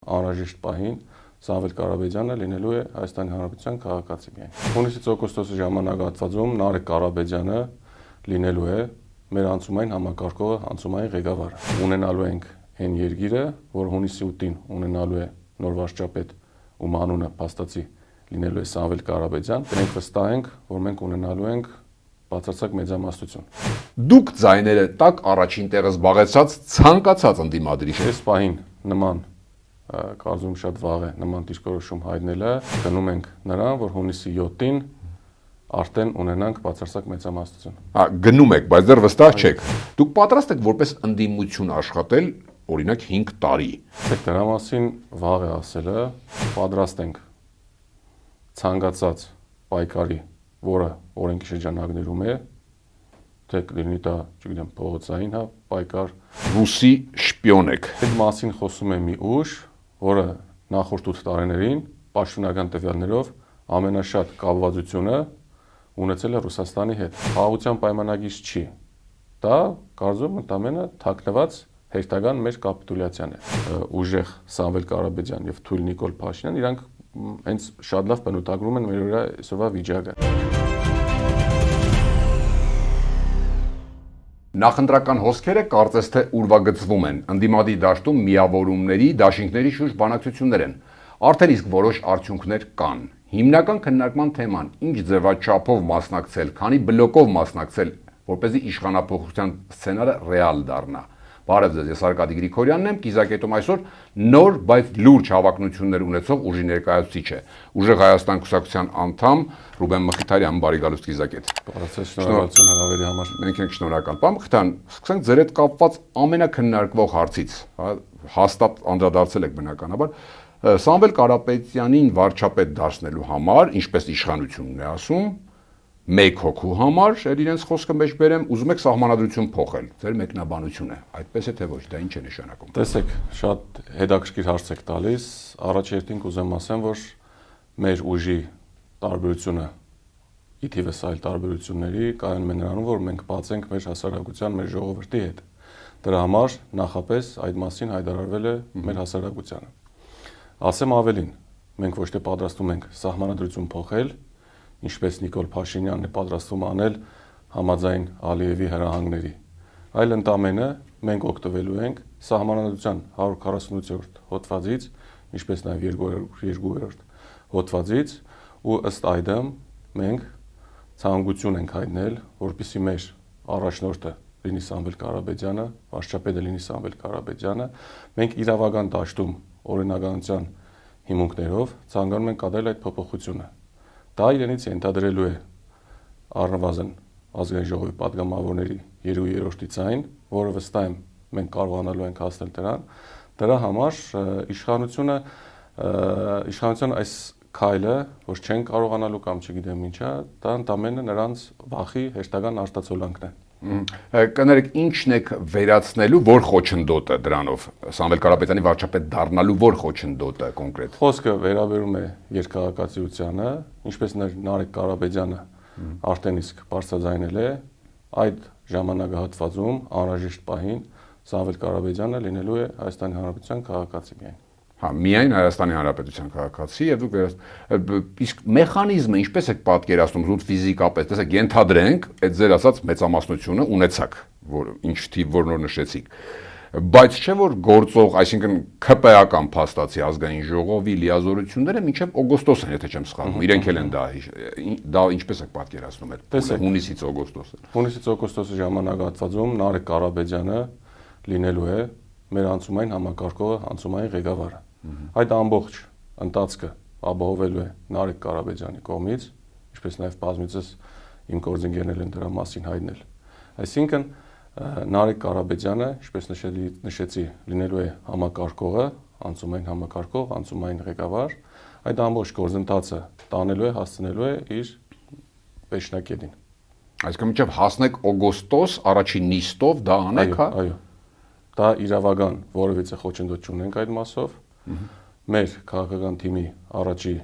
Անհրաժեշտ պահին Սամվել Կարապետյանը լինելու է Հայաստանի Հանրապետության քաղաքացի միայն։ Հունիսից օգոստոսի ժամանակահատվածում Նարեկ Կարապետյանը լինելու է մեր անցումային համակարգողը, անցումային ղեկավարը։ Ունենալու ենք այն երկիրը, որ հունիսի 8-ին ունենալու է նոր վարչապետ, ում անունը փաստացի լինելու է Սամվել Կարապետյան։ Մենք վստահ ենք, որ մենք ունենալու ենք բացարձակ մեծամասնություն։ Դուք ձայները տակ առաջին տեղը զբաղեցած ցանկացած ընդդիմադիր։ Այս պահին նման կարծում շատ վաղ է նման դիրքորոշում հայտնելը, գնում ենք նրան, որ հունիսի 7-ին արդեն ունենանք բացարձակ մեծամասնություն։ Գնում եք, բայց դեռ վստահ չեք։ Դուք պատրաստ եք որպես ընդդիմություն աշխատել, օրինակ 5 տարի։ Դրա մասին վաղ է ասելը, պատրաստ ենք ցանկացած պայքարի, որը օրենքի շրջանակներում է, թե լինի դա, չգիտեմ, փողոցային պայքար, ռուսի շպիոն եք։ Այդ մասին խոսում է մի ուժ, որը նախորդ 8 տարիներին պաշտոնական տվյալներով ամենաշատ կապվածությունը ունեցել է Ռուսաստանի հետ։ Խաղաղության պայմանագիր չի։ Դա կարծում եմ ընդամենը թաքնված հերթական մեր կապիտուլյացիան է։ Ուժեղ Սամվել Կարապետյան եւ Թույլ Նիկոլ Փաշինյան իրանք հենց շատ լավ բնութագրում են մեր այսօրվա վիճակը։ Նախընտրական հոսքերը կարծես թե ուրվագծվում են, ընդդիմադի դաշտում միավորումների, դաշինքների շուրջ բանակցություններ են, արդեն իսկ որոշ արդյունքներ կան։ Հիմնական քննարկման թեման ինչ ձևաչափով մասնակցել, քանի բլոկով մասնակցել, որպեսզի իշխանափոխության սցենարը ռեալ դառնա։ Բարև ձեզ, ես Արկադի Գրիգորյանն եմ, Կիզակետում այսօր նոր, բայց լուրջ հավակնություններ ունեցող ուժի ներկայացուցիչ է։ Ուժեղ Հայաստան կուսակցության անդամ Ռուբեն Մխիթարյան, բարի գալուստ Կիզակետ։ Շնորհակալություն հրավերի համար։ Մենք ենք շնորհակալ։ Պարոն Մխիթարյան, սկսենք ձեր հետ կապված ամենակննարկվող հարցից, հաստատ անդրադարձել եք բնականաբար։ Սամվել Կարապետյանին վարչապետ դարձնելու համար, ինչպես իշխանությունն է ասում, մեկ հոգու համար, իրենց խոսքը մեջ բերեմ, ուզում եք սահմանադրություն փոխել։ Ձեր մեկնաբանությունը այդպես է թե ոչ, դա ինչ է նշանակում։ Տեսեք, շատ հետաքրքիր հարց եք տալիս։ Առաջերտին կուզեմ ասեմ, որ մեր ուժի տարբերությունը ի թիվս այլ տարբերությունների կայանում է նրանում, որ մենք բաց ենք մեր հասարակության, մեր ժողովրդի հետ։ Դրա համար նախապես այդ մասին հայտարարվել է մեր հասարակությանը։ Ասեմ ավելին, մենք ոչ թե պատրաստում ենք սահմանադրություն փոխել, ինչպես Նիկոլ Փաշինյանն է պատրաստվում անել համաձայն Ալիևի հրահանգների, այլ ընդամենը մենք օգտվելու ենք սահմանադրության 148-րդ հոդվածից, ինչպես նաև 200-րդ հոդվածից, ու ըստ այդմ մենք ցանկություն ենք հայտնել, որպեսզի մեր առաջնորդը լինի Սամվել Կարապետյանը, վարչապետը լինի Սամվել Կարապետյանը, մենք իրավական դաշտում օրինականության հիմունքներով ցանկանում ենք կատարել այդ փոփոխությունը։ Դա իրենից ենթադրելու է առնվազն ազգային ժողովի պատգամավորների 2/3-ից այն, որը վստահ եմ մենք կարողանալու ենք հասնել դրան։ Դրա համար իշխանության այս քայլը, որ չեն կարողանալու կամ չգիտեմ ինչա, դա ընդամենը նրանց վախի հերթական արտացոլանքն է։ Կներեք, ինչն եք վերացնելու, որ խոչընդոտը դրանով, Սամվել Կարապետյանի վարչապետ դառնալու որ խոչընդոտը կոնկրետ։ Խոսքը վերաբերում է երկհաղաքացիությանը, ինչպես Նարեկ Կարապետյանը արդեն իսկ բարձրաձայնել է, այդ ժամանակահատվածում անհրաժեշտ պահին Սամվել Կարապետյանը լինելու է Հայաստանի Հանրապետության քաղաքացի միայն։ Միայն Հայաստանի Հանրապետության քաղաքացի եւ դուք իսկ մեխանիզմը ինչպես եք պատկերացնում զուտ ֆիզիկապես, տեսեք, ենթադրենք այդ ձեր ասած մեծամասնությունը ունեցաք, որ ինչ թիվ որ նոր նշեցիք, բայց չէ որ գործող, այսինքն ՔՊԱ-ական փաստացի ազգային ժողովի լիազորությունները մինչև օգոստոս են, եթե չեմ սխալվում, իրենք էլ են դա ինչպես եք պատկերացնում այդ հունիսից օգոստոսը։ Հունիսից օգոստոսի ժամանակահատվածում Նարեկ Կարապետյանը լինելու է մեր անցումային համակարգողը, անցումային ղեկավարը։ Այդ ամբողջ ընթացքը ապահովելու է Նարեկ Կարապետյանի կողմից, ինչպես նաև բազմիցս իմ գործընկերներն են դրա մասին հայտնել։ Այսինքն Նարեկ Կարապետյանը, ինչպես նշեցի, լինելու է համակարգողը, անցումային համակարգող, անցումային ղեկավար, այդ ամբողջ գործընթացը տանելու է, հասցնելու է իր վերջնակետին։ Այսինքն մինչև հասնեք օգոստոս առաջին նիստով դա անեք, հա։ Այո։ Դա իրավական որևիցե խոչընդոտ չունենք այդ մասով։ Մեր քաղաքական թիմի առաջի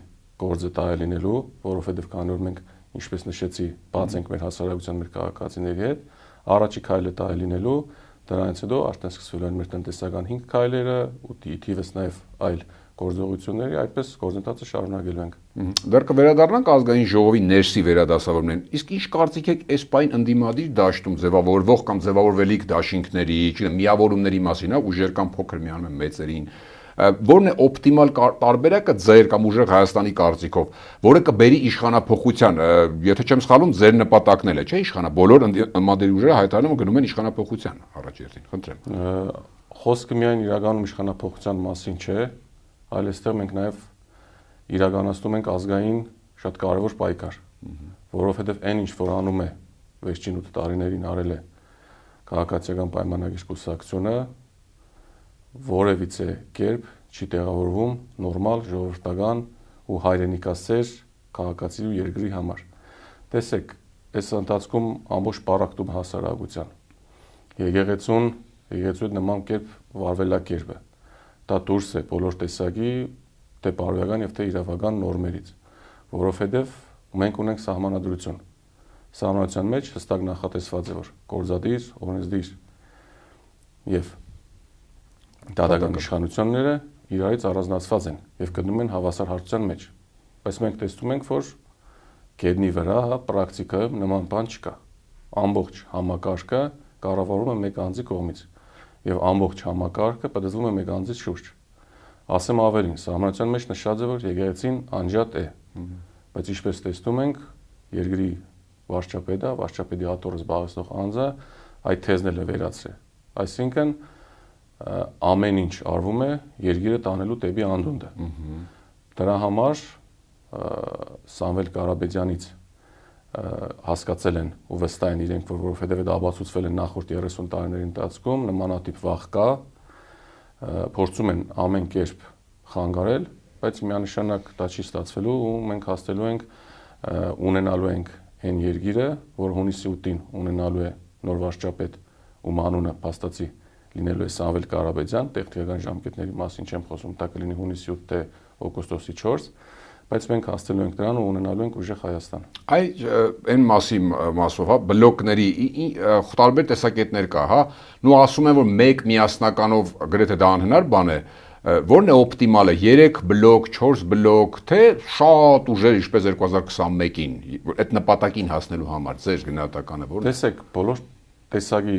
գործը դա է լինելու, որովհետև քանի որ մենք, ինչպես նշեցի, բաց ենք մեր հասարակության, մեր քաղաքացիների հետ, առաջի քայլը դա է լինելու, Դրանից հետո արդեն սկսվել են մեր տնտեսական 5 քայլերը ու թիվս նաև այլ գործողությունների, այդպես գործընթացը շարունակելու ենք։ Դեռ կվերադառնանք ազգային ժողովի ներսի վերադասավորումներին։ Իսկ ինչ կարծիք եք այս պայն ընդդիմադիր դաշտում ձևավորվող կամ ձևավորվելիք դաշինքների, միավորումների մասին, ուժեր կամ փոքր միանում են մեծերին, որն է օպտիմալ տարբերակը ձեր կամ ուժեղ Հայաստանի կարծիքով, որը կբերի իշխանափոխության, եթե չեմ սխալվում, ձեր նպատակն էլ է, չէ՞, բոլոր ընդդիմադիր ուժերը հայտարարում են գնում են իշխանափոխության առաջերտին, խնդրեմ։ Խոսքը միայն իրականում իշխանափոխության մասին չէ, այլ այստեղ մենք նաև իրականացնում ենք ազգային շատ կարևոր պայքար, որովհետև այն ինչ որ անում է վերջին 8 տարիներին արել է քաղաքացիական պայմանագիր կուսակցությունը, որևիցե կերպ չի տեղավորվում նորմալ ժողովրդական ու հայրենիքասեր քաղաքացի ու երկրի համար։ Տեսեք, այս ընթացքում ամբողջ պարակտում հասարակության եկեղեցու նման կերպ վարվելակերպ է։ Դա դուրս է բոլոր տեսակի թե բարոյական եւ թե իրավական նորմերից, որովհետեւ մենք ունենք սահմանադրություն։ Սահմանության մեջ հստակ նախատեսված է, որ գործադիր, օրենսդիր եւ դատական իշխանությունները իրարից առանձնացված են եւ գտնում են հավասար հարթության մեջ։ Բայց մենք տեսնում ենք, որ գետնի վրա պրակտիկա նման բան չկա։ Ամբողջ համակարգը կառավարվում է մեկ անձի կողմից եւ ամբողջ համակարգը պատժվում է մեկ անձի շուրջ։ Ասեմ ավելին, սահմանության մեջ նշած է, որ եկեղեցին անջատ է, բայց ինչպես տեսնում ենք, երկրի վարչապետը, վարչապետի աթոռը զբաղեցնող անձը այդ թեզն էլ է վերացրել։ Այսինքն ամեն ինչ արվում է երկիրը տանելու դեպի անդունդը։ Դրա համար Սամվել Կարապետյանից հասկացել են ու վստահ են իրենք, որ որովհետև դա ապացուցվել է նախորդ 30 տարիների ընթացքում, նմանատիպ վախ կա, փորձում են ամեն կերպ խանգարել, բայց միանշանակ դա չի ստացվելու ու մենք հասնելու ենք ունենալու ենք այն երկիրը, որ հունիսի 8-ին ունենալու է նոր վարչապետ, ում անունը փաստացի լինելու է Սամվել Կարապետյան, տեխնիկական ժամկետների մասին չեմ խոսում, դա կլինի հունիսի 8 թե օգոստոսի 4, բայց մենք հասնելու ենք դրան ու ունենալու ենք ուժեղ Հայաստան։ Այն մասով, հա, բլոկների տարբեր տեսակետներ կա, հա, նու ասում են, որ մեկ միասնականով գրեթե դա անհնար բան է, որն է օպտիմալը, 3 բլոկ, 4 բլոկ, թե շատ ուժեր, ինչպես 2021-ին, այդ նպատակին հասնելու համար, ձեր գնահատականը որն է։ Տեսեք, բոլոր տեսակի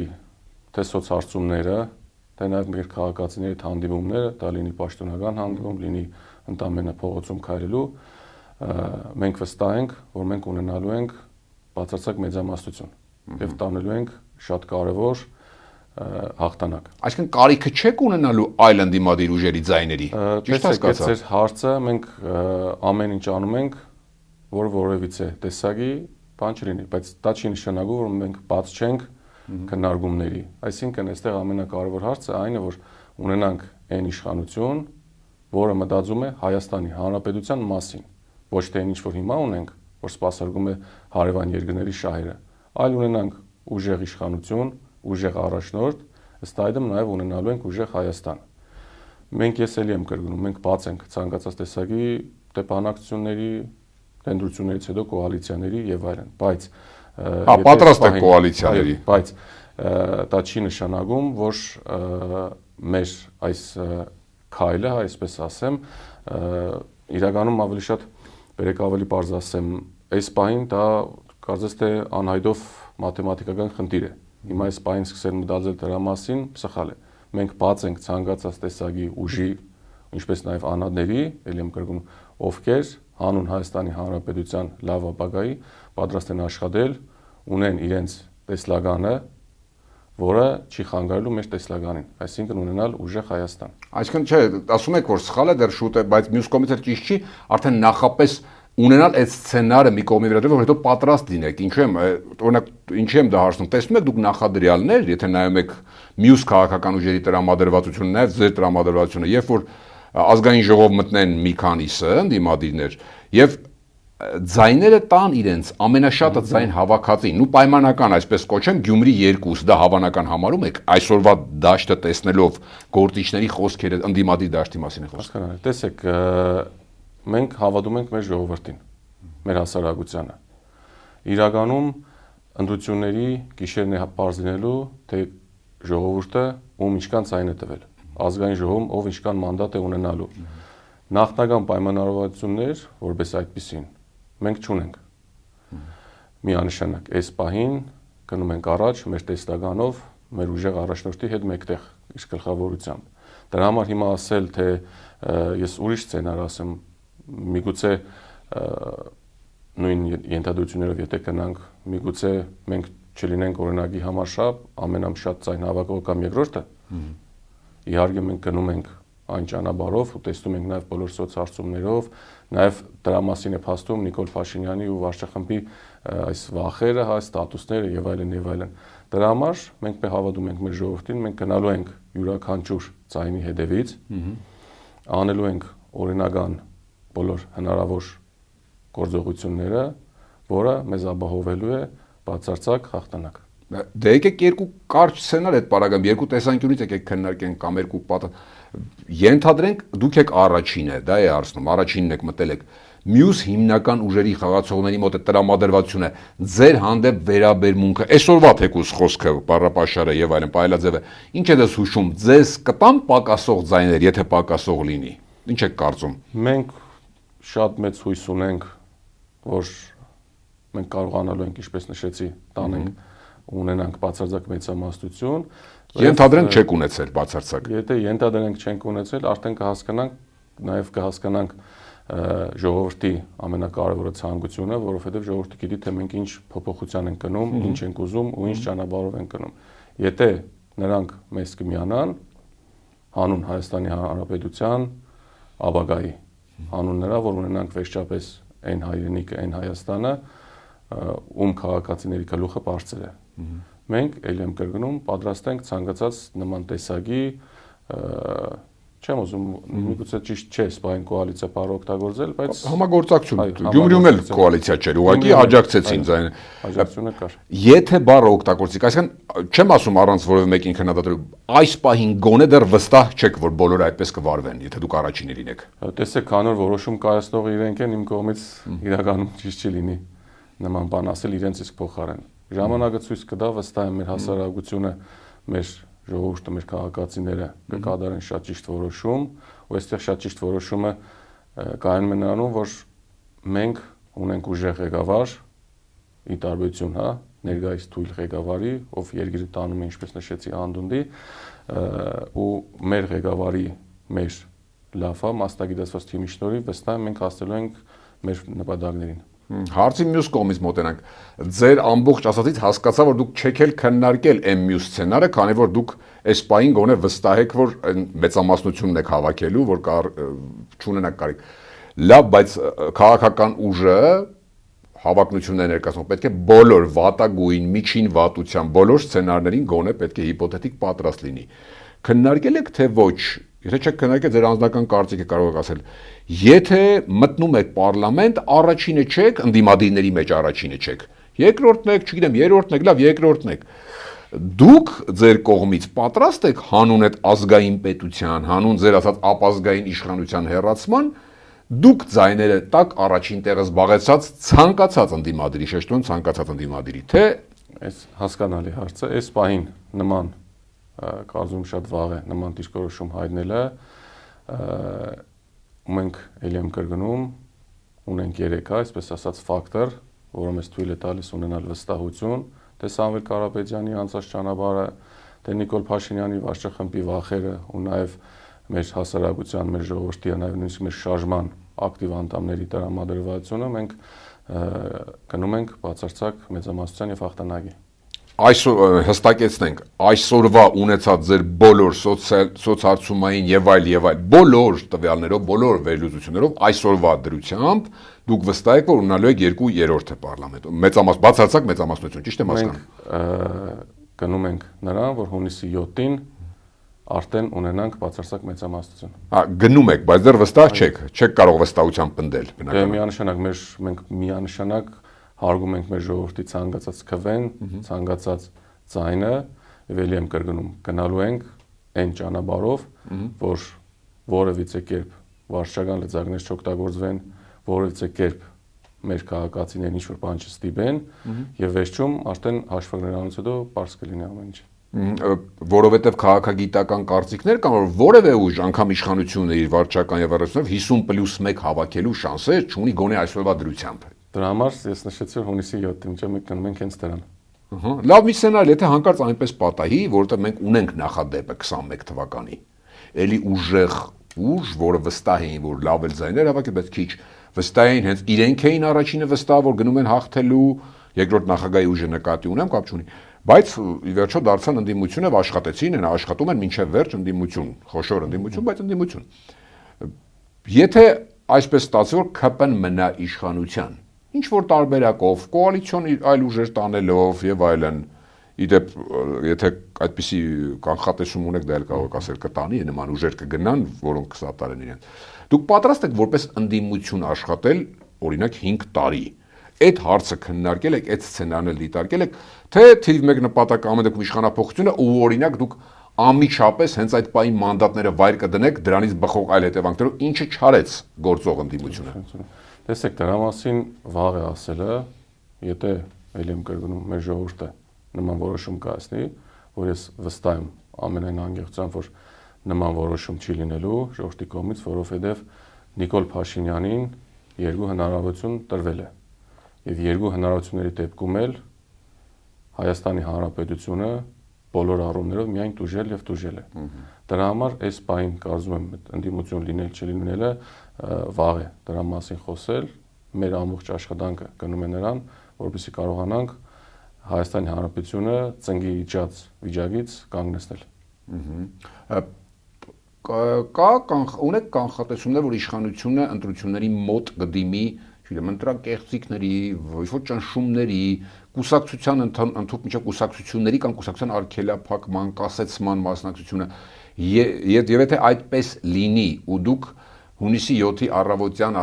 թե սոցհարցումները, թե նաև մեր քաղաքացիների հանդիպումները, դա լինի պաշտոնական հանդիպում, լինի ընդամենը փողոցում քայլելու, մենք վստահ ենք, որ մենք ունենալու ենք բացարձակ մեծամասնություն եւ տանելու ենք շատ կարեւոր հաղթանակ։ Այսինքն կարիքը չեք ունենալու այլ ընդդիմադիր ուժերի ձայների։ Ճիշտ հասկացա։ Այս հարցը մենք ամեն ինչ անում ենք, որ որևիցե տեսակի բան չլինի, բայց դա չի նշանակում, որ մենք բաց չենք քննարկումների։ Այսինքն այստեղ ամենակարևոր հարցը այն է, որ ունենանք այն իշխանություն, որը մտածում է Հայաստանի Հանրապետության մասին, ոչ թե ինչ որ հիմա ունենք, որ սպասարկում է հարևան երկրների շահերը, այլ ունենանք ուժեղ իշխանություն, ուժեղ առաջնորդ, ըստ այդմ նաև ունենալու ենք ուժեղ Հայաստան։ Մենք ես էլի եմ կրկնում, մենք բաց ենք ցանկացած տեսակի բանակցությունների, դենդրություններից հետո կոալիցիաների եւ այլն, բայց պատրաստ եք կոալիցիաների, բայց դա չի նշանակում, որ մեր այս քայլը, այսպես ասեմ, իրականում ավելի շատ բերեք ավելի բարձ ասեմ, այս պահին դա կարծես թե անհայտով մաթեմատիկական խնդիր է։ Հիմա այս պահին սկսել մտածել դրա մասին, սխալ է։ Մենք բաց ենք ցանկացած տեսակի ուժի, ինչպես նաև անհատների, ելի եմ կրկնում, ովքեր հանուն Հայաստանի Հանրապետության լավ ապագայի պատրաստ են աշխատել, ունեն իրենց տեսլականը, որը չի խանգարելու մեր տեսլականին, այսինքն ունենալ ուժեղ Հայաստան։ Այսինքն չէ, ասում եք, որ սխալ է, դեռ շուտ է, բայց մյուս կողմից էլ ճիշտ չի, արդեն նախապես ունենալ այդ սցենարը մի կողմի վրա, որ հետո պատրաստ լինեք։ Ինչու եմ, օրինակ, ինչի եմ դա հարցնում։ Տեսնում եք դուք նախադրյալներ, եթե նայում եք մյուս քաղաքական ուժերի տրամադրվածությունը, նաև ձեր տրամադրվածությունը, երբ որ ազգային ժողով մտնեն մի քանիսը ընդդիմադիրներ եւ ձայները տան իրենց ամենաշատը ձայն հավաքածին, ու պայմանական այսպես կոչեմ Գյումրի 2, դա հավանական համարում եք այսօրվա դաշտը տեսնելով գործիչների խոսքերը ընդդիմադիր դաշտի մասին է խոսքը։ Տեսեք, մենք հավատում ենք մեր ժողովրդին, մեր հասարակությանը։ Իրականում ընտրությունների գիշերն է պարզ լինելու, թե ժողովուրդը ում ինչքան ցայն է տվել, ազգային ժողովում ով ինչքան մանդատ է ունենալու։ Նախնական պայմանավորվածություններ, որպես այդպիսին, մենք չունենք։ Միանշանակ այս պահին գնում ենք առաջ մեր տեսլականով, մեր ուժեղ առաջնորդի հետ մեկտեղ իր գլխավորությամբ։ Դրա համար հիմա ասել, թե ես ուրիշ սցենար ասեմ, միգուցե նույն ենթադրություններով եթե գնանք, միգուցե մենք չլինենք օրինակի համար շապ, ամենամշատ ցայն հավաքող կամ երկրորդը։ Իհարկե մենք գնում ենք այն ճանապարհով ու տեսնում ենք նաև բոլոր սոցհարցումներով, նաև դրա մասին է փաստում Նիկոլ Փաշինյանի ու վարչախմբի այս վախերը, հա, ստատուսները եւ այլն եւ այլն։ Դրա համար մենք հավատում ենք մեր ժողովրդին, մենք գնալու ենք յուրաքանչյուր ցայնի հետևից, անելու ենք օրինական բոլոր հնարավոր գործողությունները, որը մեզ ապահովելու է բացարձակ հաղթանակ։ Դե եկեք երկու կարճ սցենար այդ պարագայում, երկու տեսանկյունից եկեք քննարկենք կամ երկու պատը։ Ենթադրենք դուք եք առաջինը, դա է հարցնում, առաջինն եք մտել եք։ Մյուս հիմնական ուժերի խաղացողների մոտ է տրամադրվածությունը, ձեր հանդեպ վերաբերմունքը, այսօրվա թեկուզ խոսքը, բառապաշարը եւ այլն, պայելաձևը, ինչ է դες հուշում, ձեզ կտան պակասող ձայներ, եթե պակասող լինի։ Ինչ եք կարծում։ Մենք շատ մեծ հույս ունենք, որ մենք կարողանալու ենք, ինչպես նշեցի, տանենք ունենանք բացարձակ մեծամասնություն։ Ենթադրենք չեք ունեցել բացարձակ։ Եթե ենթադրենք չենք ունեցել, արդեն կհասկանանք, նաև կհասկանանք ժողովրդի ամենակարևորը ցանկությունը, որովհետև ժողովուրդը գիտի, թե մենք ինչ փոփոխության ենք գնում, ինչ ենք ուզում ու ինչ ճանապարհով ենք գնում։ Եթե նրանք մեզ կմիանան, հանուն Հայաստանի Հանրապետության ապագայի, հանուն նրա, որ ունենանք վերջապես այն հայրենիքը, այն Հայաստանը, ում քաղաքացիների գլուխը բարձր է։ Մենք ելի եմ կրկնում, պատրաստ ենք ցանկացած նման տեսակի, չեմ ուզում, միգուցե ճիշտ չէ սպայն կոալիցիա բառը օգտագործել, բայց համագործակցություն։ Գյումրիում էլ կոալիցիա չէր, ուղղակի աջակցեցին ձայն։ Աջակցությունը կար։ Եթե բառը օգտագործիկ, այսինքն չեմ ասում առանց որևէ մեկին քննադատելու, այս պահին գոնե դեռ վստահ չեք, որ բոլորը այդպես կվարվեն, եթե դուք առաջինը լինեք։ Տեսեք, քանի որ որոշում կայացնողը իրենք են, իմ կողմից իրականում ճիշտ չի լինի նման բան ասել իրենց իսկ փոխարեն։ Ժամանակը ցույց կտա, վստահ եմ մեր հասարակությունը, մեր ժողովուրդը, մեր քաղաքացիները կկատարեն շատ ճիշտ որոշում, ու այստեղ շատ ճիշտ որոշումը կայանում է նրանում, որ մենք ունենք ուժեղ ղեկավար, ի տարբերություն, հա, ներկայիս թույլ ղեկավարի, ով երկիրը տանում է, ինչպես նշեցի, անդունդի, ու մեր ղեկավարի մեր լավա մասնագիտացված թիմի շնորհիվ վստահ եմ մենք հասնելու ենք մեր նպատակներին։ Հարցի մյուս կողմից մոտենանք։ Ձեր ամբողջ ասածից հասկացա, որ դուք չեք էլ քննարկել այն մյուս սցենարը, քանի որ դուք այս պահին գոնե վստահ եք, որ մեծամասնությունն եք հավաքելու, որ չունենաք կարիք։ Լավ, բայց քաղաքական ուժը հավակնություններ ներկայացնում պետք է բոլոր վատագույն, միջին վատության բոլոր սցենարներին գոնե պետք է հիպոթետիկ պատրաստ լինի։ Քննարկել եք թե ոչ, եթե չեք քննարկել, ձեր անձնական կարծիքը կարող եք ասել։ Եթե մտնում եք պարլամենտ, առաջինը չեք, ընդդիմադիրների մեջ առաջինը չեք։ Երկրորդն եք, չգիտեմ, երրորդն եք, լավ, երկրորդն եք։ Դուք ձեր կողմից պատրաստ եք հանուն այդ ազգային պետության, հանուն ձեր ասած ապազգային իշխանության հեռացման, դուք ձայները տակ առաջին տեղը զբաղեցած ցանկացած ընդդիմադիրի, շեշտում ցանկացած ընդդիմադիրի, թե այս հասկանալի հարց է, այս պահին նման կարծում շատ վաղ է նման դիրքորոշում հայտնելը, մենք ելի եմ կրկնում, ունենք 3, այսպես ասած ֆակտոր, որը մեզ թույլ է տալիս ունենալ վստահություն, թե Սամվել Կարապետյանի անցած ճանապարհը, թե Նիկոլ Փաշինյանի վարչախմբի վախերը ու նաև մեր հասարակության, մեր ժողովրդի, նաև նույնիսկ մեր շարժման ակտիվ անդամների տրամադրվածությունը մենք գնում ենք բացարձակ մեծամասնության եւ հաղթանակի։ Այսօր հստակեցնենք, այսօրվա ունեցած ձեր բոլոր սոցհարցումային եւ այլ բոլոր տվյալներով, բոլոր վերլուծություններով այսօրվա դրությամբ դուք վստահ եք, որ ունենալու եք 2/3-ը պարլամենտում։ Բացարձակ մեծամասնություն, ճիշտ եմ հասկանում։ Մենք գնում ենք նրան, որ հունիսի 7-ին արդեն ունենանք բացարձակ մեծամասնություն։ Գնում եք, բայց դեռ վստահ չեք կարող վստահությամբ պնդել բնականաբար։ Միանշանակ մենք միանշանակ հարգում ենք մեր ժողովրդի ցանկացած քվեն, ցանկացած ձայնը, եւ ելի եմ կրկնում, գնալու ենք այն ճանապարհով, որ որևիցե կերպ վարչական լծակներ չօգտագործվեն, որևիցե կերպ մեր քաղաքացիներին ինչ-որ բան չստիպեն, եւ վերջում արդեն հաշվագրականից հետո պարզ կլինի ամեն ինչ։ Որովհետև քաղաքագիտական կարծիքներ կան, որ որևէ ուժ անգամ իշխանությունը իր վարչական եւ առողջությամբ 50+1 հավաքելու շանսեր չունի գոնե այսօրվա դրությամբ։ Դրա համար ես նշեցի, որ հունիսի 7-ին մինչև մենք գնում ենք հենց դրան։ Լավ մի սցենար, եթե հանկարծ այնպես պատահի, որովհետև մենք ունենք նախադեպը 21 թվականի։ Էլի ուժեղ ուժ, որը վստահ էին, որ լավ էլ ձայներ հավաքել, բայց քիչ վստահ էին, հենց իրենք էին առաջինը վստահ, որ գնում են հաղթելու, երկրորդ նախագահի ուժը նկատի ունեմ, կապ չունի։ Բայց ի վերջո դարձան ընդդիմությունը, աշխատեցին, աշխատում են մինչև վերջ ընդդիմություն, խոշոր ընդդիմություն, բայց ընդդիմություն։ Եթե այսպես ստացվի, որ ՔՊ-ն մնա իշխանության, ինչ որ տարբերակով, կոալիցիոն այլ ուժեր տանելով եւ այլն, իդեպ եթե այդպիսի կանխատեսում ունեք, դա էլ կարող եք ասել կտանի, նման ուժեր կգնան, որոնք կսատարեն իրեն։ Դուք պատրաստ եք որպես ընդդիմություն աշխատել, օրինակ 5 տարի։ Այդ հարցը քննարկել եք, այդ սցենարն էլ դիտարկել եք, թե թիվ 1 նպատակը ամեն դեպքում իշխանափոխությունը ու օրինակ դուք անմիջապես հենց այդ պահին մանդատները վայր կդնեք, դրանից բխող այլ հետևանքներով, ինչը չարեց գործող ընդդիմությունը։ Տեսեք, դրա մասին վաղ է ասելը, եթե ելի եմ կրկնում մեր ժողովուրդը նման որոշում կայացնի, որ ես վստահ եմ ամենայն անկեղծությամբ, որ նման որոշում չի լինելու ժողովրդի կողմից, որովհետև Նիկոլ Փաշինյանին երկու հնարավորություն տրվել է։ Եվ երկու հնարավորությունների դեպքում էլ Հայաստանի Հանրապետությունը բոլոր առումներով միայն տուժել եւ տուժել է։ Դրա համար այս պահին կարծում եմ ընդդիմություն լինել չլինելը վաղ է դրա մասին խոսել, մեր ամբողջ աշխատանքը գնում է նրան, որպեսզի կարողանանք Հայաստանի Հանրապետությունը ծնկի իջած վիճակից կանգնեցնել։ Ունեք կանխատեսումներ, որ իշխանությունը ընտրությունների մոտ կդիմի, չգիտեմ, ընտրակեղծիքների, ոչ ճնշումների, կուսակցության ընդհանուր կուսակցությունների կամ կուսակցության արգելափակման, կասեցման մասնակցությունը, եւ եթե այդպես լինի ու դուք հունիսի 7-ի առավոտյան,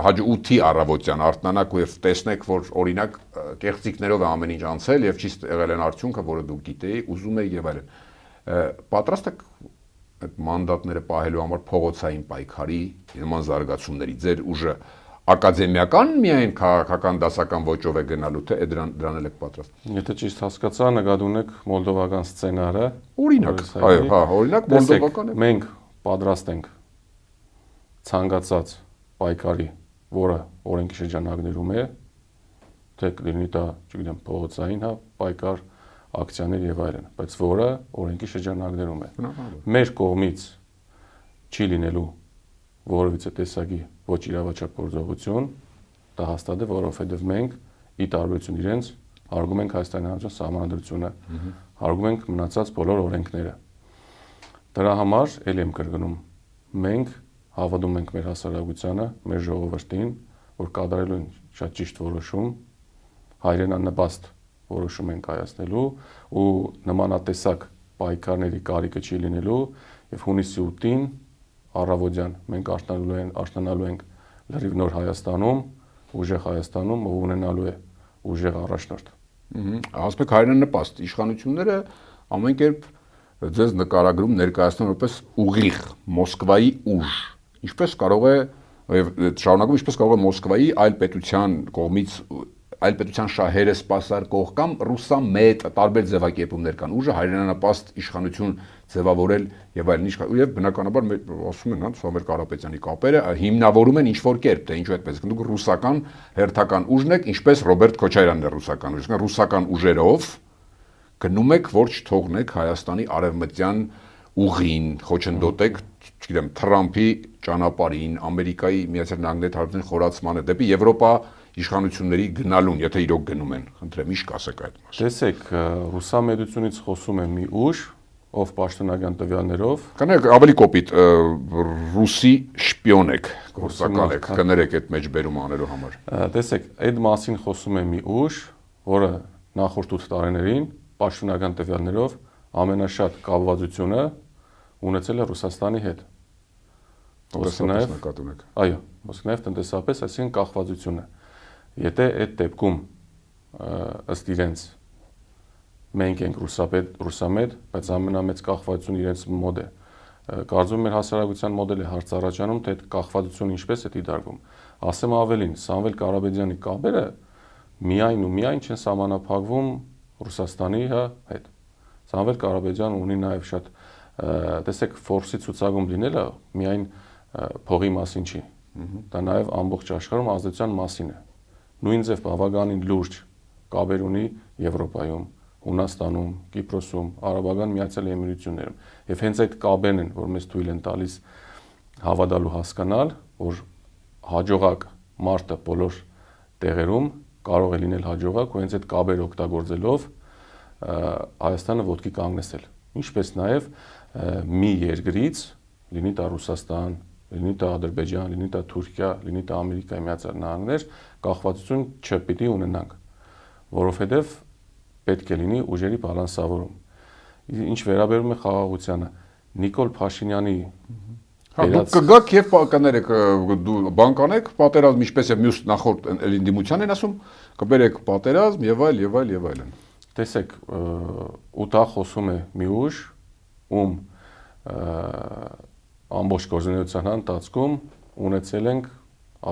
հաջու 8-ի առավոտյան արթնանաք եւ տեսնեք, որ օրինակ կեղծիքներով է ամեն ինչ անցել եւ չի եղել են արդյունքը, որը դուք գիտեիք, ուզում եք եւ այլն։ Պատրաստ եք այդ մանդատները պահելու համար փողոցային պայքարի նման զարգացումների, ձեր ուժը ակադեմիական միայն քաղաքական դասական ոճով է գնալու, թե դրան էլ եք պատրաստ։ Եթե ճիշտ հասկացա, նկատի ունեք մոլդովական սցենարը։ Օրինակ, այո, հա, օրինակ մոլդովական է։ Մենք պատրաստ ենք ցանկացած պայքարի, որը օրենքի շրջանակներում է, թե կլինի դա, չգիտեմ, փողոցային, հա, պայքար, ակցիաներ եւ այլն, բայց որը օրենքի շրջանակներում է։ Մեր կողմից չի լինելու որևիցե տեսակի ոչ իրավաչափ գործողություն, դա հաստատ է, որովհետև մենք ի տարբերություն իրենց հարգում ենք Հայաստանի Հանրապետության սահմանադրությունը, հարգում ենք մնացած բոլոր օրենքները։ Դրա համար ելի եմ կրկնում, մենք հավատում ենք մեր հասարակությանը, մեր ժողովրդին, որ կատարելու են շատ ճիշտ որոշում, հայրենանպաստ որոշում են կայացնելու ու նմանատեսակ պայքարների կարիքը չի լինելու եւ հունիսի 8-ին առավոտյան մենք արթնանալու ենք լրիվ նոր Հայաստանում, ուժեղ Հայաստանում, ով ունենալու է ուժեղ առաջնորդ։ Ասում եք հայրենանպաստ իշխանությունները ամեն կերպ ձեզ նկարագրում ներկայացնում որպես ուղիղ Մոսկվայի ուժ։ Ինչպես կարող է շարունակում ինչպես կարող է Մոսկվայի այլ պետության կողմից այլ պետության շահերը սպասարկող կամ ռուսամետ տարբեր ձևակերպումներ կան ուժը հայրենանպաստ իշխանություն ձևավորել եւ այլն եւ բնականաբար ասում են հա Սամվել Կարապետյանի կապերը հիմնավորում են ինչ որ կերպ թե ինչու այդպես դուք ռուսական հերթական ուժն եք ինչպես Ռոբերտ Քոչարյանն է ռուսական ուժ ռուսական ուժերով գնում եք որ չթողնեք Հայաստանի արևմտյան ուղին խոչընդոտեք չգիտեմ Թրամփի ճանապարհին Ամերիկայի Միացյալ Նահանգների հարաբերությունների խորացմանը դեպի Եվրոպա իշխանությունների գնալուն, եթե իրոք գնում են, խնդրեմ, ի՞նչ կասեք այդ մասին։ Տեսեք, ռուսամեդությունից խոսում է մի ուժ, ով պաշտոնական տվյալներով, կներեք ավելի կոպիտ, ռուսի շպիոն եք, գործակալ եք, կներեք այդ մեջբերում անելու համար։ Տեսեք, այդ մասին խոսում է մի ուժ, որը նախորդ 8 տարիներին պաշտոնական տվյալներով ամենաշատ կապվածությունը ունեցել է Ռուսաստանի հետ։ Այո, ոսկ նաև տնտեսապես, այսինքն կախվածությունը։ Եթե այդ դեպքում ըստ իրենց մենք ենք ռուսամետ, բայց ամենամեծ կախվածությունը իրենց մոտ է։ Կարծում մեր հասարակության մոդել է հարց առաջանում, թե այդ կախվածությունը ինչպես է դիտարկվում։ Ասեմ ավելին, Սամվել Կարապետյանի կապերը միայն ու միայն չեն սահմանափակվում Ռուսաստանի հետ։ Սամվել Կարապետյանը ունի նաև շատ տեսեք ֆորսի ցուցակում լինելը միայն փողի մասին չի։ Դա նաև ամբողջ աշխարհում ազդեցության մասին է։ Նույն ձև բավականին լուրջ կապեր ունի Եվրոպայում, Հունաստանում, Կիպրոսում, Արաբական Միացյալ Էմիրություններում։ Եվ հենց այդ կապերն են, որ մեզ թույլ են տալիս հավատալու հասկանալ, որ հաջողակ մարտը բոլոր տեղերում կարող է լինել հաջողակ ու հենց այդ կապերը օգտագործելով Հայաստանը ոտքի կանգնեցել։ Ինչպես նաև մի երկրից, լինի դա Ռուսաստան, լինի դա Ադրբեջան, լինի դա Թուրքիա, լինի դա Ամերիկայի Միացյալ Նահանգներ, կախվածություն չպիտի ունենանք, որովհետև պետք է լինի ուժերի բալանսավորում։ Ինչ վերաբերում է խաղաղությանը, Նիկոլ Փաշինյանի դուք կգաք եւ կներեք դու բան կանեք, պատերազմ ինչպես է մյուս նախորդ ընդդիմության են ասում, կբերեք պատերազմ եւ այլն։ Տեսեք, ու դա խոսում է մի ուժ, ում ամբողջ գործունեության ընթացքում ունեցել ենք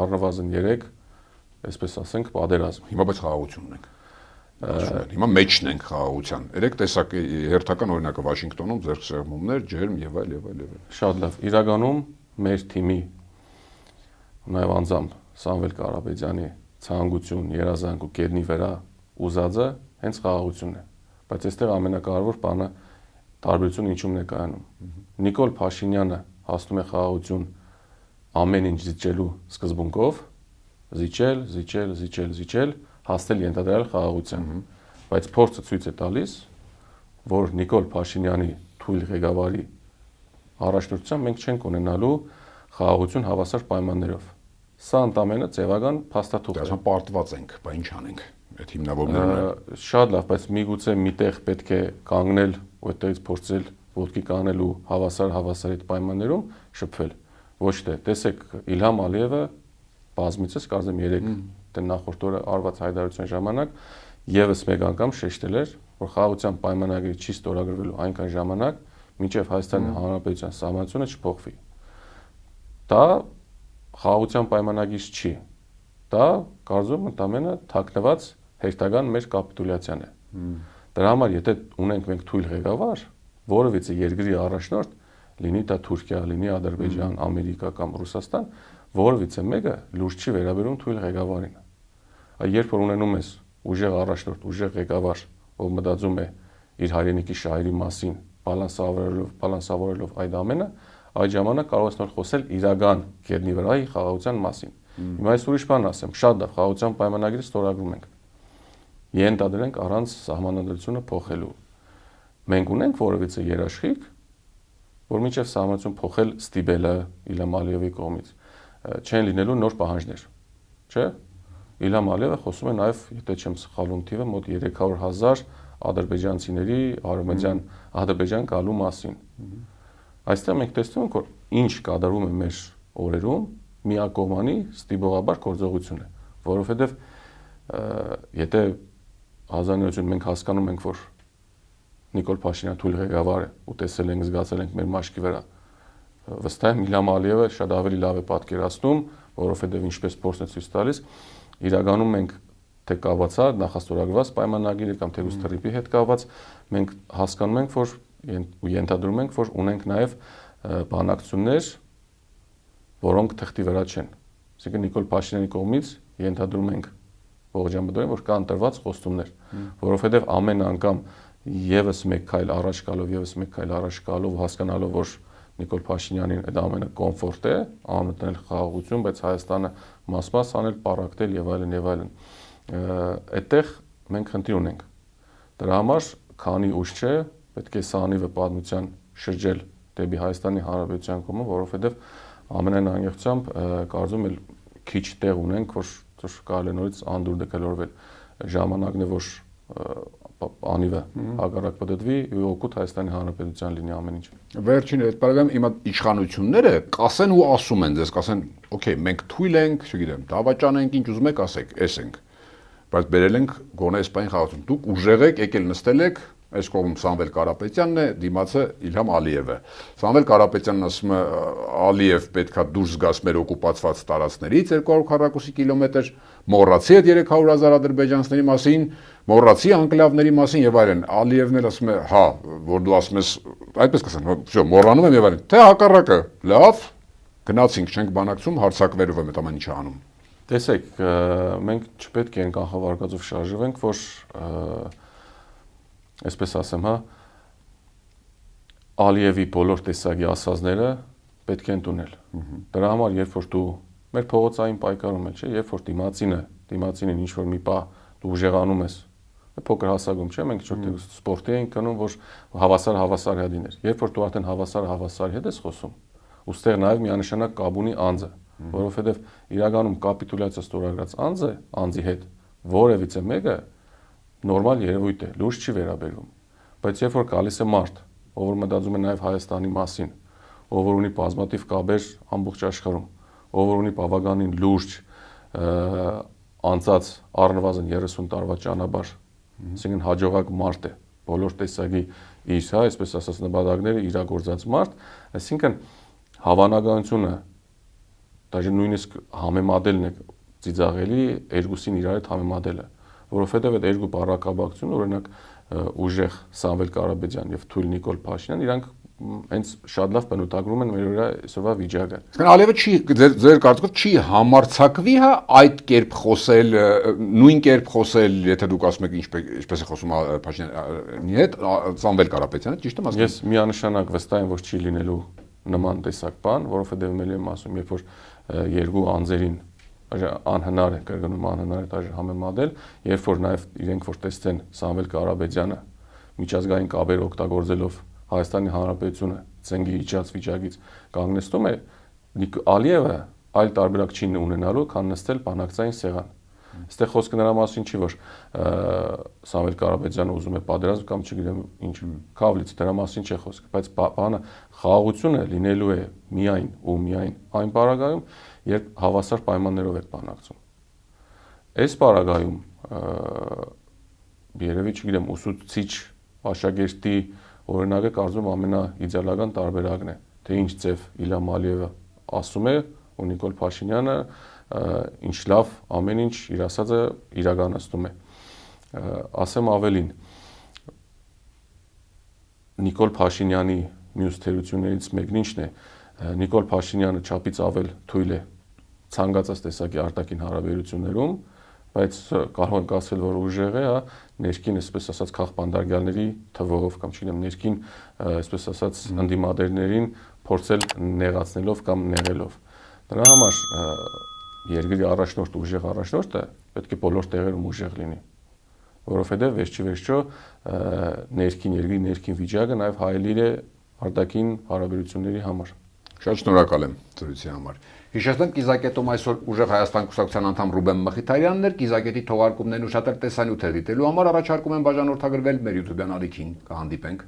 առնվազն 3, այսպես ասենք, պատերազմ։ Հիմա բայց խաղաղություն ունենք։ Հիմա մեջն ենք խաղաղության։ Երեք տեսակ հերթական օրինակը Վաշինգտոնում ձեռքսեղմումներ, ջերմ եւ այլ։ Շատ լավ։ Իրականում մեր թիմի նաեւ անձամբ Սամվել Կարապետյանի ցանկություն, երազանք ու կերնի վրա ուզածը հենց խաղաղությունն է։ Բայց այստեղ ամենակարևոր բանը տարբերությունը ինչու՞մն է կայանում։ Նիկոլ Փաշինյանը հասնում է խաղաղություն ամեն ինչ զիջելու սկզբունքով, զիջել, հասնել ենթադրյալ խաղաղության։ Բայց փորձը ցույց է տալիս, որ Նիկոլ Փաշինյանի թույլ ղեկավարի առաջնորդությամբ մենք չենք ունենալու խաղաղություն հավասար պայմաններով։ Սա ընդամենը ձևական փաստաթուղթ է։ Դասան պարտված ենք, բա ինչ անենք։ Այդ հիմնավորումներն շատ լավ, բայց միգուցե միտեղ պետք է կանգնել ու այդտեղից փորձել ոտքի կանգնել ու հավասար այդ պայմաններում շփվել։ Ոչ թե, տեսեք, Իլհամ Ալիևը բազմիցս կարծեմ 3 նախորդ օրը արված հայտարարության ժամանակ եւս մեկ անգամ շեշտել էր, որ խաղաղության պայմանագրի չի ստորագրվելու այնքան ժամանակ, մինչև Հայաստանի Հանրապետության սահմանությունը չփոխվի։ Դա խաղաղության պայմանագիր չի։ Դա կարծում ընդամենը թաքնված հերթական մեր կապիտուլյացիան է։ Դրա համար եթե ունենք մենք թույլ ղեկավար, որովհետեւ երկրի առաջնորդ, լինի դա Թուրքիա, լինի Ադրբեջան, Ամերիկա կամ Ռուսաստան, որովհետեւ մեկը լուրջ չի վերաբերում թույլ ղեկավարին։ Երբ որ ունենում ես ուժեղ առաջնորդ, ուժեղ ղեկավար, ով մտածում է իր հայրենիքի շահերի մասին, բալանսավորելով այդ ամենը, այդ ժամանակ կարող ես նոր խոսել իրական կերնի վրայի խաղաղության մասին։ Հիմա այս ուրիշ բան ասեմ, շատ լավ, խաղաղության պայմանագրի ստորագրում ենք։ Ենթադրենք առանց սահմանադրությունը փոխելու։ Մենք ունենք որևիցե երաշխիք, որ մինչև սահմանություն փոխել ստիպելը Իլհամ Ալիևի կողմից չեն լինելու նոր պահանջներ, չէ՞։ Իլհամ Ալիևը խոսում է նաև, եթե չեմ սխալվում թիվը, մոտ 300,000 ադրբեջանցիների Ադրբեջան գալու մասին։ Այստեղ մենք տեսնում ենք, որ ինչ կատարվում է մեր օրերում միակողմանի ստիպողաբար գործողություն է, որովհետև եթե 1990 մենք հասկանում ենք, որ Նիկոլ Փաշինյան թույլ ղեկավար է ու տեսել ենք, զգացել ենք մեր մաշկի վրա, վստահ եմ Իլհամ Ալիևը շատ ավելի լավ է պատկերացնում, որովհետև ինչպես փորձն է ցույց տալիս, իրականում մենք թե կապվածա նախաստորագրված պայմանագիրը կամ թե Ռուսթրիպի հետ կապված, մենք հասկանում ենք, որ ու ենթադրում ենք, որ ունենք նաև բանակցություններ, որոնք թղթի վրա չեն։ Այսինքն Նիկոլ Փաշինյանի կողմից ենթադրում ենք ողջամտորեն, որ կան տրված խոստումներ, որովհետև ամեն անգամ եւս մեկ քայլ առաջ գալով հասկանալով, որ Նիկոլ Փաշինյանին այդ ամենը կոմֆորտ է, անմտնել խաղաղություն, բայց Հայաստանը մաս-մաս անել, պարակտել եւ այլն։ Այդտեղ մենք խնդիր ունենք։ Դրա համար քանի ուշ չէ, պետք է սանիվը պատմության շրջել դեպի Հայաստանի Հանրապետության կողմը, որովհետեւ ամենայն անկեղծությամբ կարծում եմ քիչ տեղ ունենք, որ կարելի է նորից անդուր դեկլարվել։ Ժամանակն է, որ անիվը հակառակ պատդվի ու օգուտ Հայաստանի Հանրապետության լինի ամեն ինչ։ Վերջին այդ բaragam հիմա իշխանությունները կասեն ու ասում են, ձեզ կասեն, օքեյ, մենք թույլ ենք, չգիտեմ, դավաճան ենք, ինչ ուզում եք ասեք, էս ենք։ Բայց բերել ենք գոնե սպայն խաղացում։ Դուք ուժեղ եք, եկել նստել եք, այս կողմում Սամվել Կարապետյանն է, դիմացը Իլհամ Ալիևը։ Սամվել Կարապետյանն ասում է Ալիև պետքա դուրս գաս մեր օկուպացված տարածքներից 240 կիլոմետր, մոռացի այդ 300,000 ադրբեջանցիների մասին, մոռացի անկլավների մասին եւ այլն։ Ալիևն էլ ասում է, հա, որ դու ասում ես, այդպես կասեմ, всё, մոռանում եմ եւ այլն։ Թե հակառակը, լավ, գնացինք, չենք բանակցում, հարցակվերով եմ այդ ամեն ինչը անում։ Տեսեք, մենք չպետք է կանխավարկածով շարժվենք, որ այսպես ասեմ, հա, Ալիևի բոլոր տեսակի ասածները պետք է ընդունել։ Դրա համար, երբ որ դու մեր փողոցային պայքարում ես, չէ, երբ որ դիմացինին ինչ որ մի պահ դու ուժեղանում ես, փոքր հասակում, չէ, մենք ինչ-որ սպորտի ենք կնում, որ հավասար հետիներ։ Երբ որ դու արդեն հավասար հետ ես խոսում, ուստեղ նաև միանշանակ կաբունի անձը, որովհետև իրականում կապիտուլյացիա ստորագրած անձի հետ որևիցե մեկը նորմալ երևույթ է, լուրջ չի վերաբերվում։ Բայց երբ որ գալիս է մարդ, ով որ մտածում է նաև Հայաստանի մասին, ով որ ունի բազմաթիվ կապեր ամբողջ աշխարհում, ով որ ունի բավականին լուրջ անցած առնվազն 30 տարվա ճանապարհ, այսինքն հաջողակ մարդ է, բոլոր տեսակի իր, հա, այսպես ասած նպատակները իրագործած մարդ, այսինքն հավանականությունը դաժե նույնիսկ համեմատելն է ծիծաղելի երկուսին իրար հետ համեմատելը, որովհետև այդ երկու բառակապակցությունը, օրինակ ուժեղ Սամվել Կարապետյան եւ թույլ Նիկոլ Փաշինյան, իրանք հենց շատ լավ բնութագրում են մեր այսօրվա վիճակը։ Իսկական Ալիևը չի ձեր կարծիքով չի համարցակվի, հա, այդ կերպ խոսել, նույն կերպ խոսել, եթե դուք ասում եք ինչպես է խոսում Փաշինյանի հետ, Սամվել Կարապետյանը, ճիշտ եմ ասում։ Ես միանշանակ վստահ եմ, որ չի լինելու նման տեսակ բան, որովհետև մել եմ ասում, երբ որ երկու անձերին անհնար է, կրկնում անհնար է դաժե համեմատել, երբ որ նաև իրենք որ տեսնեն Սամվել Կարապետյանը միջազգային կապեր օգտագործելով Հայաստանի Հանրապետությունը ցենգի իջած վիճակից կանգնեցնում է, Ալիևը այլ տարբերակ չի ունենալու, քան նստել բանակցային սեղան։ Այստեղ խոսքը նրա մասին չի, որ Սամվել Կարապետյանը ուզում է պատերազմ կամ չգիտեմ ինչ, Քավլից դրա մասին չի խոսքը, բայց բանը խաղաղությունը լինելու է միայն այն պարագայում, երբ հավասար պայմաններով եք բանակցում։ Այս պարագայում երևի չգիտեմ ուսուցիչ աշակերտի օրինակը կարծում ամենաիդեալական տարբերակն է, թե ինչ ձև Իլհամ Ալիևը ասում է ու Նիկոլ Փաշինյանը ինչ լավ ամեն ինչ իր ասածը իրականացնում է։ Ասեմ ավելին, Նիկոլ Փաշինյանի մյուս թերություններից մեկն ինչն է, Նիկոլ Փաշինյանը չափից ավել թույլ է ցանկացած տեսակի արտաքին հարաբերություններում, բայց կարող ենք ասել, որ ուժեղ է, հա, ներքին, այսպես ասած, քաղբանդարգյալների թվով կամ չգիտեմ, ներքին, այսպես ասած, ընդդիմադերներին փորձել նեղացնելով կամ նեղելով։ Դրա համար երկրի առաջնորդ ուժեղ առաջնորդը պետք է բոլոր տեղերում ուժեղ լինի, որովհետև վերջիվերջո երկրի ներքին վիճակը նաև հայելի է արտաքին հարաբերությունների համար։ Շատ շնորհակալ եմ ծրույցի համար։ Հիշեցնեմ կիզակետում այսօր ուժեղ Հայաստան կուսակցության անդամ Ռուբեն Մխիթարյանն էր, կիզակետի թողարկումներն ու շատ տեսանյութեր դիտելու համար առաջարկում եմ բաժանորդագրվել մեր YouTube-յան ալիքին, կհանդիպենք